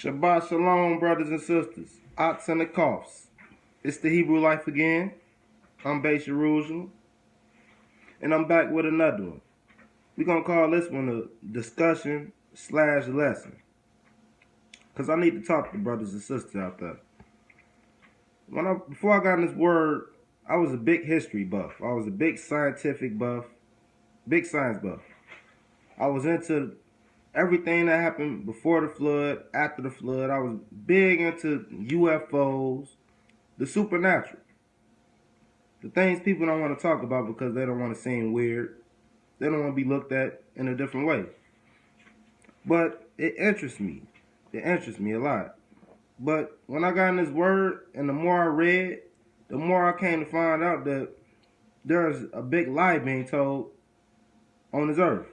Shabbat Shalom, brothers and sisters, Ots and the Coughs. It's the Hebrew Life again. I'm Cherubims, and I'm back with another one. We're going to call this one a discussion/lesson, because I need to talk to brothers and sisters out there. Before I got in this word, I was a big history buff. I was a big scientific buff, big science buff. I was into everything that happened before the flood, after the flood. I was big into UFOs, the supernatural. The things people don't want to talk about because they don't want to seem weird. They don't want to be looked at in a different way. But it interests me. It interests me a lot. But when I got in this word, and the more I read, the more I came to find out that there's a big lie being told on this earth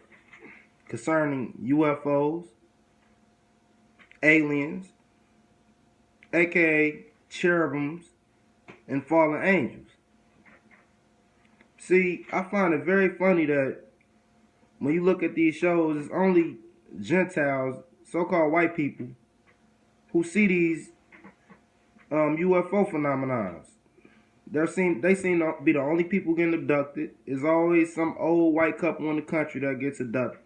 concerning UFOs, aliens, aka cherubims, and fallen angels. See, I find it very funny that when you look at these shows, it's only Gentiles, so-called white people, who see these UFO phenomena. They seem to be the only people getting abducted. There's always some old white couple in the country that gets abducted.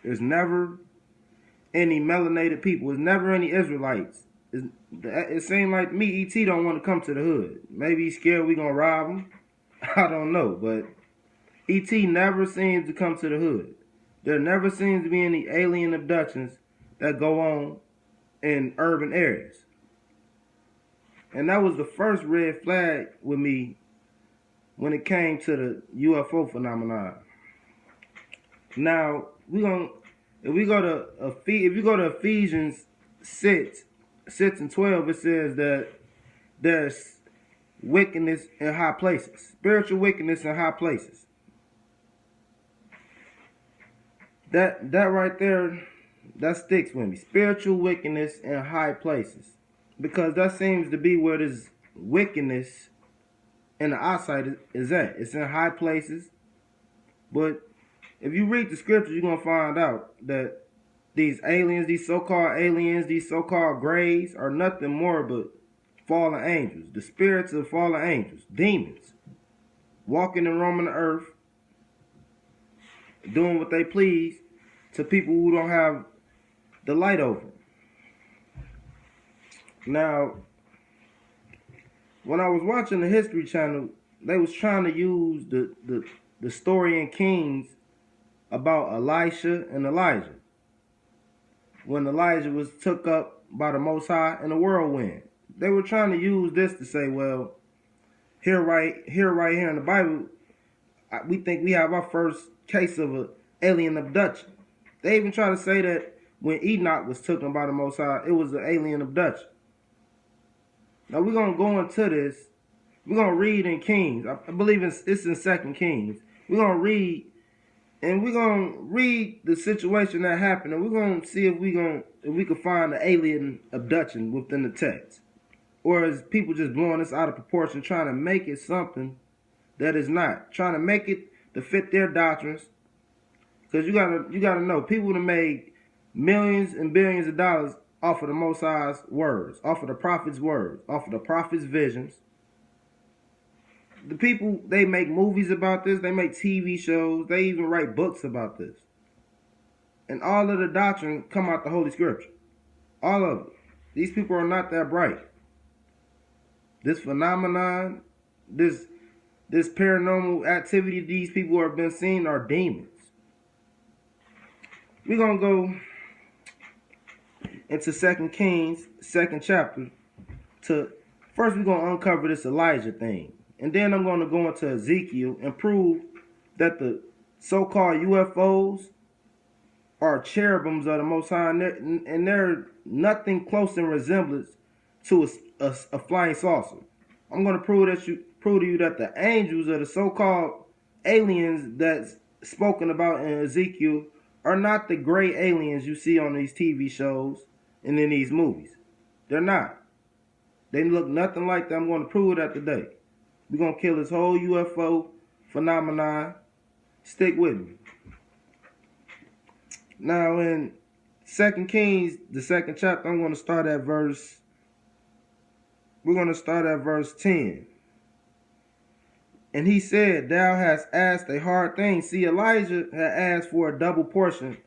There's never any melanated people. There's never any Israelites. It seems like me, E.T. don't want to come to the hood. Maybe he's scared we gonna rob him. I don't know, but E.T. never seems to come to the hood. There never seems to be any alien abductions that go on in urban areas. And that was the first red flag with me when it came to the UFO phenomenon. Now, if you go to Ephesians 6 and 12, it says that there's wickedness in high places, spiritual wickedness in high places. That right there, that sticks with me. Spiritual wickedness in high places. Because that seems to be where this wickedness in the outside is at. It's in high places. But if you read the scriptures, you're going to find out that these aliens, these so-called grays, are nothing more but fallen angels. The spirits of fallen angels, demons, walking and roaming the earth, doing what they please to people who don't have the light over them. Now, when I was watching the History Channel, they was trying to use the story in Kings about Elisha and Elijah, when Elijah was took up by the Most High in a whirlwind. They were trying to use this to say, well, right here in the Bible, we think we have our first case of an alien abduction. They even try to say that when Enoch was taken by the Most High, it was an alien abduction. Now we're going to go into this. We're going to read in Kings. I believe it's in 2 Kings. We're going to read, and we're going to read the situation that happened, and we're going to see if we can find an alien abduction within the text. Or is people just blowing this out of proportion, trying to make it something that is not, trying to make it to fit their doctrines. Because you gotta know, people that made millions and billions of dollars off of the Most High's words, off of the prophet's words, off of the prophet's visions. The people, they make movies about this, they make TV shows, they even write books about this. And all of the doctrine come out the Holy Scripture. All of it. These people are not that bright. This phenomenon, this paranormal activity these people have been seeing are demons. We're going to go into 2 Kings, 2nd chapter. First, we're going to uncover this Elijah thing. And then I'm going to go into Ezekiel and prove that the so-called UFOs are cherubims of the Most High. And they're nothing close in resemblance to a flying saucer. I'm going to prove to you that the angels are the so-called aliens that's spoken about in Ezekiel are not the gray aliens you see on these TV shows and in these movies. They're not. They look nothing like that. I'm going to prove that today. We're going to kill this whole UFO phenomenon. Stick with me. Now in 2 Kings, the 2nd chapter, I'm going to start at verse, we're going to start at verse 10. And he said, thou hast asked a hard thing. See, Elijah had asked for a double portion.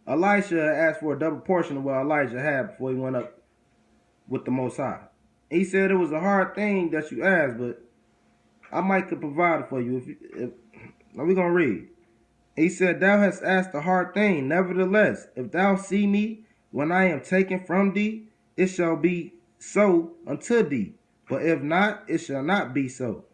Elisha had asked for a double portion of what Elijah had before he went up with the Most High. He said it was a hard thing that you asked, but I might could provide it for you. Now we're going to read. He said, thou hast asked a hard thing. Nevertheless, if thou see me when I am taken from thee, it shall be so unto thee. But if not, it shall not be so.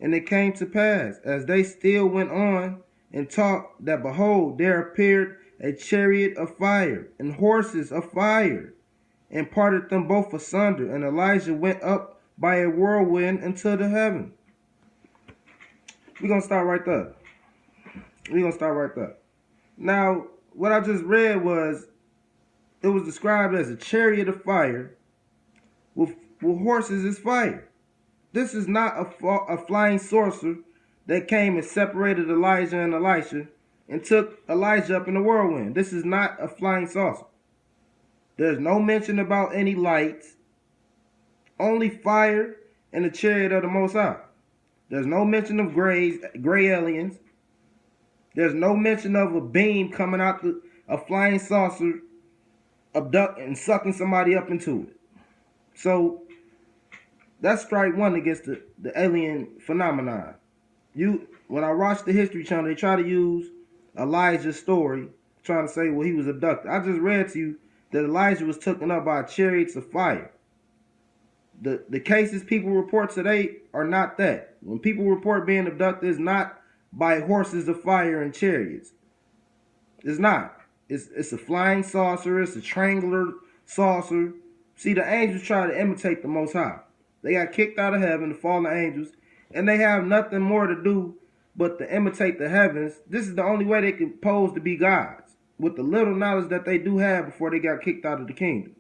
And it came to pass, as they still went on and talked, that behold, there appeared a chariot of fire and horses of fire, and parted them both asunder. And Elijah went up by a whirlwind into the heaven. We're going to start right there. Now, what I just read was, it was described as a chariot of fire with horses as fire. This is not a flying saucer that came and separated Elijah and Elisha and took Elijah up in the whirlwind. This is not a flying saucer. There's no mention about any lights, only fire and the chariot of the Most High. There's no mention of gray aliens. There's no mention of a beam coming out a flying saucer, abducting and sucking somebody up into it. So that's strike one against the alien phenomenon. When I watched the History Channel, they try to use Elijah's story, trying to say, well, he was abducted. I just read to you that Elijah was taken up by chariots of fire. The cases people report today are not that. When people report being abducted, it's not by horses of fire and chariots. It's not. It's a flying saucer. It's a triangular saucer. See, the angels try to imitate the Most High. They got kicked out of heaven, the fallen angels, and they have nothing more to do but to imitate the heavens. This is the only way they can pose to be gods, with the little knowledge that they do have before they got kicked out of the kingdom.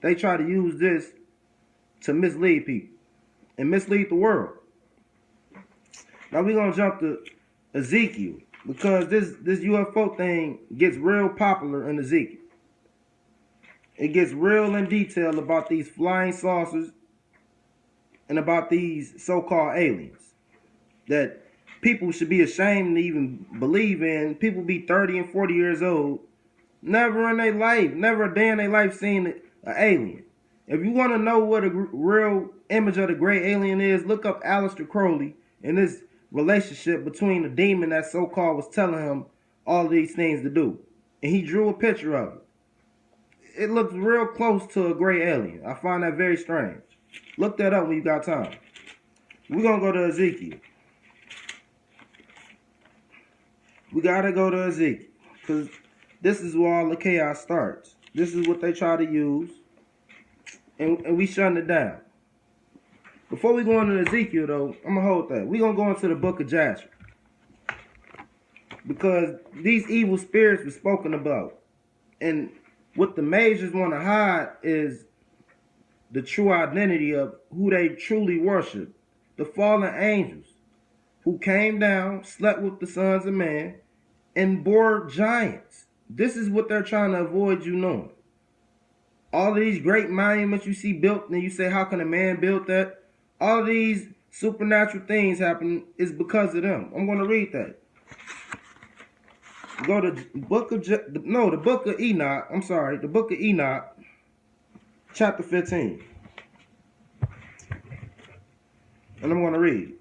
They try to use this to mislead people and mislead the world. Now we're going to jump to Ezekiel, because this UFO thing gets real popular in Ezekiel. It gets real in detail about these flying saucers and about these so-called aliens that people should be ashamed to even believe in. People be 30 and 40 years old, never in their life, never a day in their life seen an alien. If you want to know what a real image of the great alien is, look up Aleister Crowley and this relationship between the demon that so-called was telling him all these things to do. And he drew a picture of it. It looks real close to a great alien. I find that very strange. Look that up when you got time. We're going to go to Ezekiel. We got to go to Ezekiel, because this is where all the chaos starts. This is what they try to use, and we shutting it down. Before we go into Ezekiel, though, I'm going to hold that. We're going to go into the book of Jasher, because these evil spirits were spoken about. And what the mages want to hide is the true identity of who they truly worship. The fallen angels who came down, slept with the sons of man, and bore giants. This is what they're trying to avoid you knowing. All of these great monuments you see built, and you say, how can a man build that? All of these supernatural things happen is because of them. I'm going to read that. Go to the book of Enoch. I'm sorry, the book of Enoch, chapter 15. And I'm going to read.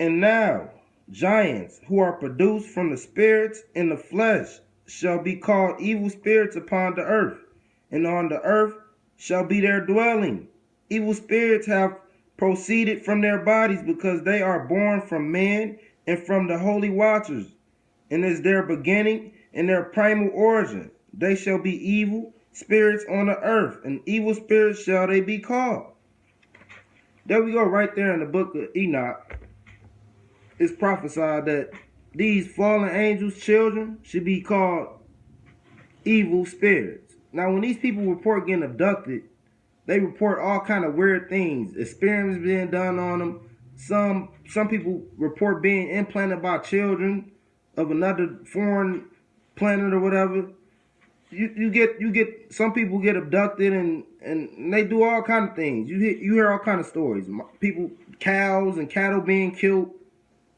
And now, giants who are produced from the spirits in the flesh shall be called evil spirits upon the earth, and on the earth shall be their dwelling. Evil spirits have proceeded from their bodies, because they are born from men and from the holy watchers, and is their beginning and their primal origin. They shall be evil spirits on the earth, and evil spirits shall they be called. There we go, right there in the book of Enoch. It's prophesied that these fallen angels' children should be called evil spirits. Now, when these people report getting abducted, they report all kind of weird things. Experiments being done on them. Some people report being implanted by children. of another foreign planet or whatever. You get some people get abducted and they do all kind of things. You hear all kind of stories. People, cows and cattle being killed,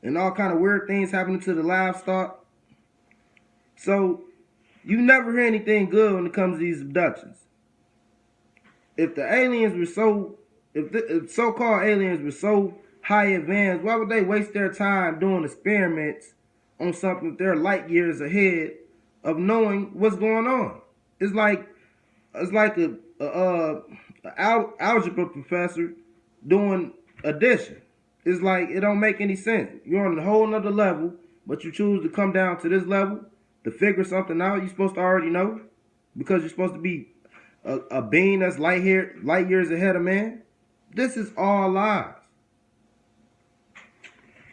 and all kind of weird things happening to the livestock. So you never hear anything good when it comes to these abductions. If the aliens were so, if so-called aliens were so high advanced, why would they waste their time doing experiments on something that they're light years ahead of knowing what's going on? It's like a algebra professor doing addition. It's like it don't make any sense. You're on a whole nother level, but you choose to come down to this level to figure something out you're supposed to already know because you're supposed to be a being that's light years ahead of man. This is all lies.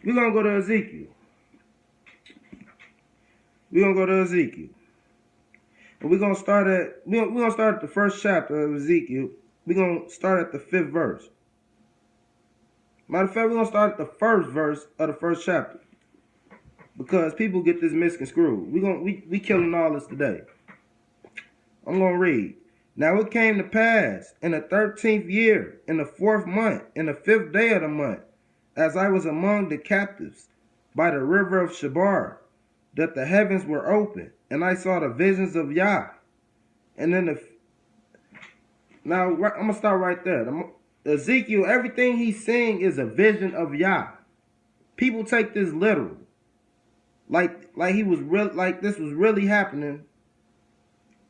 We're gonna go to Ezekiel. And we're gonna start at the first chapter of Ezekiel. We're gonna start at the 5th verse. Matter of fact, we're gonna start at the 1st verse of the 1st chapter. Because people get this misconstrued. We killing all this today. I'm gonna read. Now it came to pass in the 13th year, in the 4th month, in the 5th day of the month, as I was among the captives by the river of Chebar, that the heavens were open, and I saw the visions of Yah. And then now I'm gonna start right there. Ezekiel, everything he's saying is a vision of Yah. People take this literal, like he was real, like this was really happening.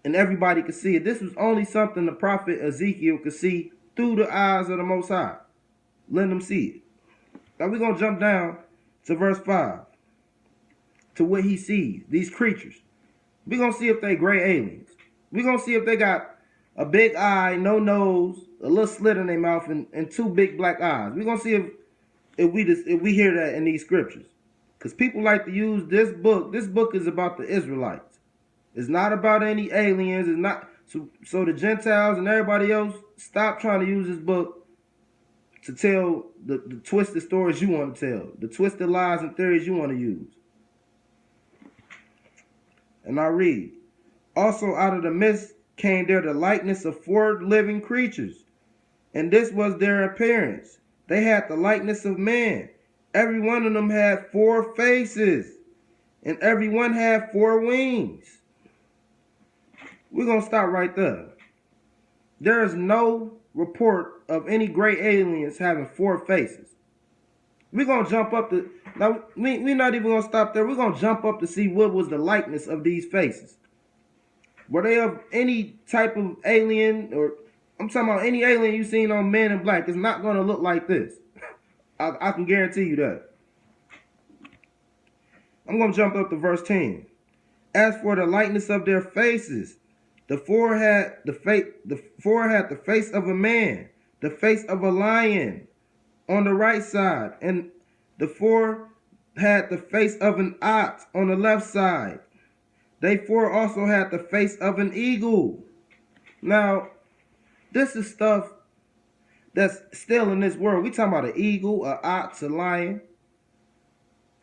And everybody could see it. This was only something the prophet Ezekiel could see through the eyes of the Most High. Let them see it. Now we're going to jump down to verse 5. To what he sees. These creatures. We're going to see if they gray aliens. We're going to see if they got a big eye, no nose, a little slit in their mouth, and 2 big black eyes. We're going to see if we hear that in these scriptures. Because people like to use this book. This book is about the Israelites. It's not about any aliens. It's not so the Gentiles and everybody else stop trying to use this book to tell the twisted stories you want to tell, the twisted lies and theories you want to use. And I read, also out of the mist came there the likeness of 4 living creatures, and this was their appearance. They had the likeness of man. Every one of them had 4 faces, and every one had 4 wings. We're going to stop right there. There is no report of any great aliens having 4 faces. We're going to jump up to... Now, we're not even going to stop there. We're going to jump up to see what was the likeness of these faces. Were they of any type of alien, or... I'm talking about any alien you've seen on Men in Black. It's not going to look like this. I can guarantee you that. I'm going to jump up to verse 10. As for the likeness of their faces... The 4 had the face of a man, the face of a lion on the right side, and the 4 had the face of an ox on the left side. They 4 also had the face of an eagle. Now, this is stuff that's still in this world. We talking about an eagle, an ox, a lion,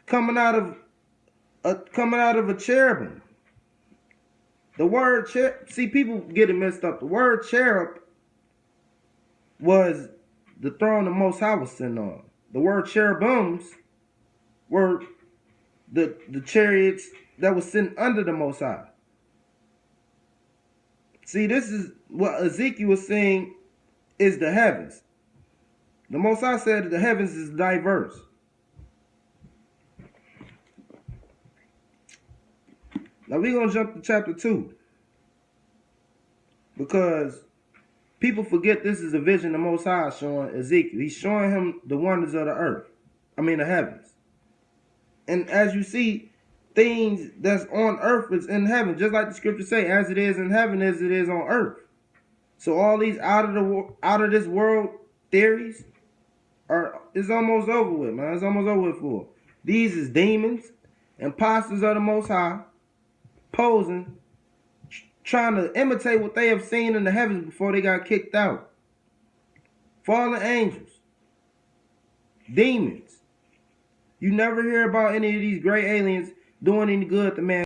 coming out of a cherubim. The word see, people get it messed up. The word cherub was the throne the Most High was sitting on. The word cherubims were the chariots that was sitting under the Most High. See, this is what Ezekiel was saying is the heavens. The Most High said that the heavens is diverse. Now we're going to jump to chapter 2. Because people forget this is a vision the Most High is showing Ezekiel. He's showing him the wonders of the earth. The heavens. And as you see, things that's on earth is in heaven. Just like the scriptures say, as it is in heaven, as it is on earth. So all these out of this world theories is almost over with, man. It's almost over with for. These is demons, imposters of the Most High, posing, trying to imitate what they have seen in the heavens before they got kicked out. Fallen angels, demons. You never hear about any of these great aliens doing any good, the man